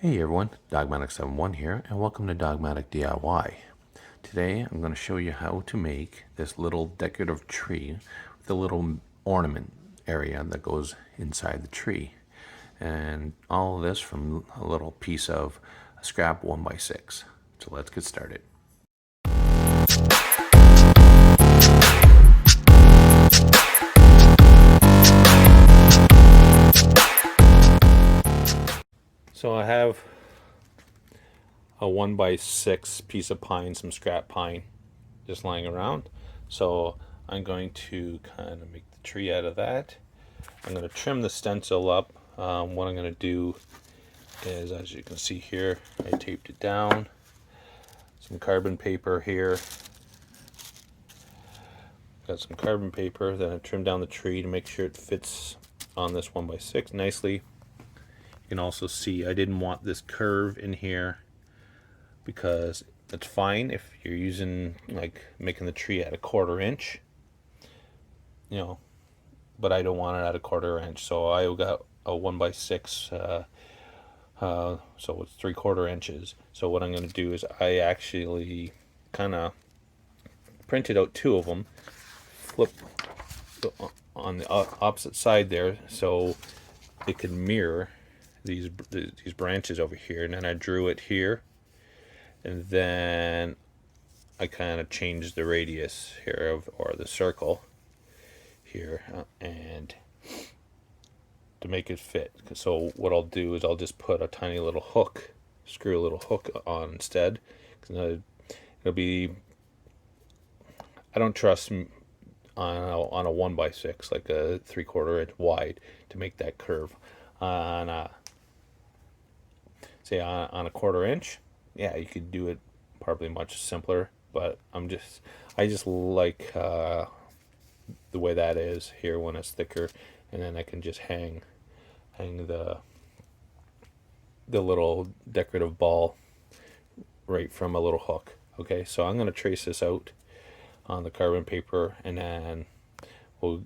Hey everyone, Dogmatic71 here, and welcome to Dogmatic DIY. Today I'm going to show you how to make this little decorative tree with a little ornament area that goes inside the tree. And all of this from a little piece of a scrap 1x6. So let's get started. So I have a 1x6 piece of pine, some scrap pine just lying around. So I'm going to kind of make the tree out of that. I'm going to trim the stencil up. What I'm going to do is, as you can see here, I taped it down. Some carbon paper here. Got some carbon paper. Then I trimmed down the tree to make sure it fits on this 1x6 nicely. You can also see I didn't want this curve in here because it's fine if you're using, like, making the tree at a 1/4 inch, you know, but I don't want it at a 1/4 inch. So I got a 1x6, so it's 3/4 inches. So what I'm going to do is I actually kind of printed out two of them, flip on the opposite side there, so it could mirror these branches over here. And then I drew it here, and then I kind of changed the radius here or the circle here, and to make it fit. So what I'll do is I'll just put a tiny little hook, screw a little hook on instead, because it'll be, I don't trust on a 1x6, like a 3/4 inch wide, to make that curve. On a, say on a 1/4 inch, yeah, you could do it probably much simpler. But I just like the way that is here when it's thicker, and then I can just hang the little decorative ball right from a little hook. Okay, so I'm going to trace this out on the carbon paper, and then we'll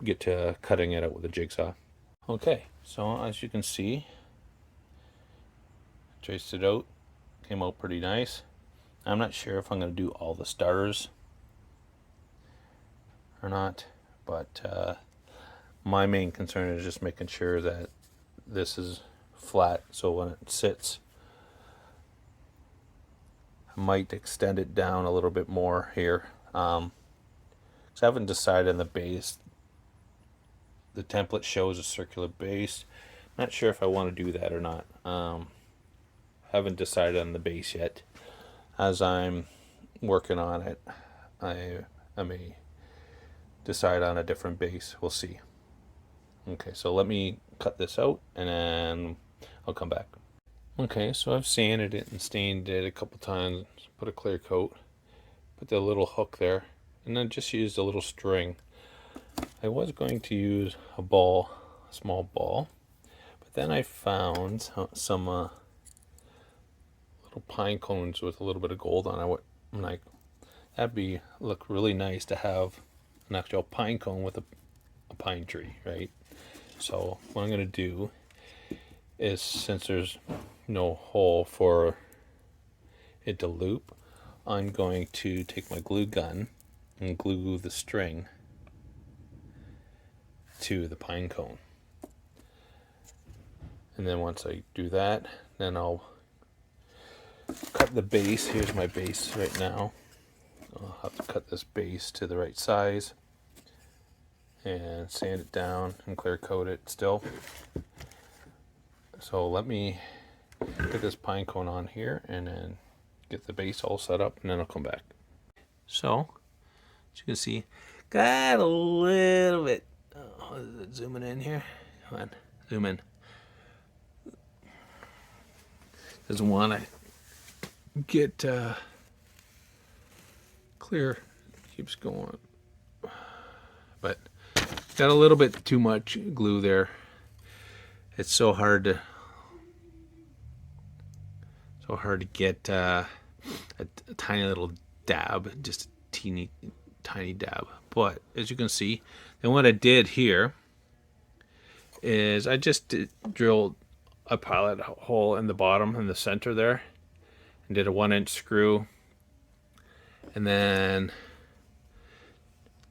get to cutting it out with a jigsaw. Okay, so as you can see, traced it out, came out pretty nice. I'm not sure if I'm going to do all the stars or not, but my main concern is just making sure that this is flat, so when it sits, I might extend it down a little bit more here. I haven't decided on the base. The template shows a circular base. Not sure if I want to do that or not. Haven't decided on the base yet. As I'm working on it, I may decide on a different base. We'll see. Okay, so let me cut this out, and then I'll come back. Okay, so I've sanded it and stained it a couple times, put a clear coat, put the little hook there, and then just used a little string. I was going to use a small ball, but then I found some little pine cones with a little bit of gold on it. I'm like, that'd look really nice to have an actual pine cone with a pine tree, right? So what I'm going to do is, since there's no hole for it to loop, I'm going to take my glue gun and glue the string to the pine cone. And then once I do that, then I'll cut the base. Here's my base right now. I'll have to cut this base to the right size and sand it down and clear coat it still. So let me get this pine cone on here and then get the base all set up, and then I'll come back. So, as you can see, got a little bit, zooming in here. Come on, zoom in. Doesn't want to get clear. Keeps going, but got a little bit too much glue there. It's so hard to get a tiny little dab, just a teeny tiny dab. But as you can see, then what I did here is I just drilled a pilot hole in the bottom in the center there, and did a 1-inch screw, and then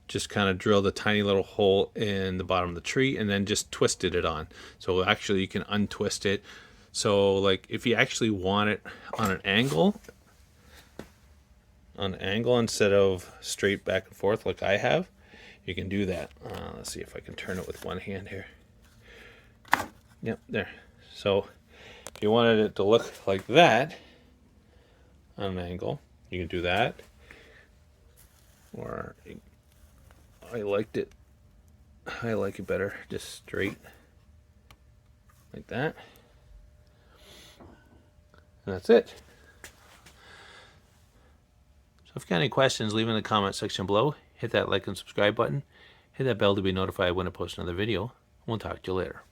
just kind of drilled a tiny little hole in the bottom of the tree, and then just twisted it on. So actually you can untwist it. So like if you actually want it on an angle instead of straight back and forth like I have, you can do that. Let's see if I can turn it with one hand here. Yep, there. So if you wanted it to look like that on an angle, you can do that. Or I like it better just straight like that. And that's it. So if you got any questions, leave in the comment section below. Hit that like and subscribe button. Hit that bell to be notified when I post another video. We'll talk to you later.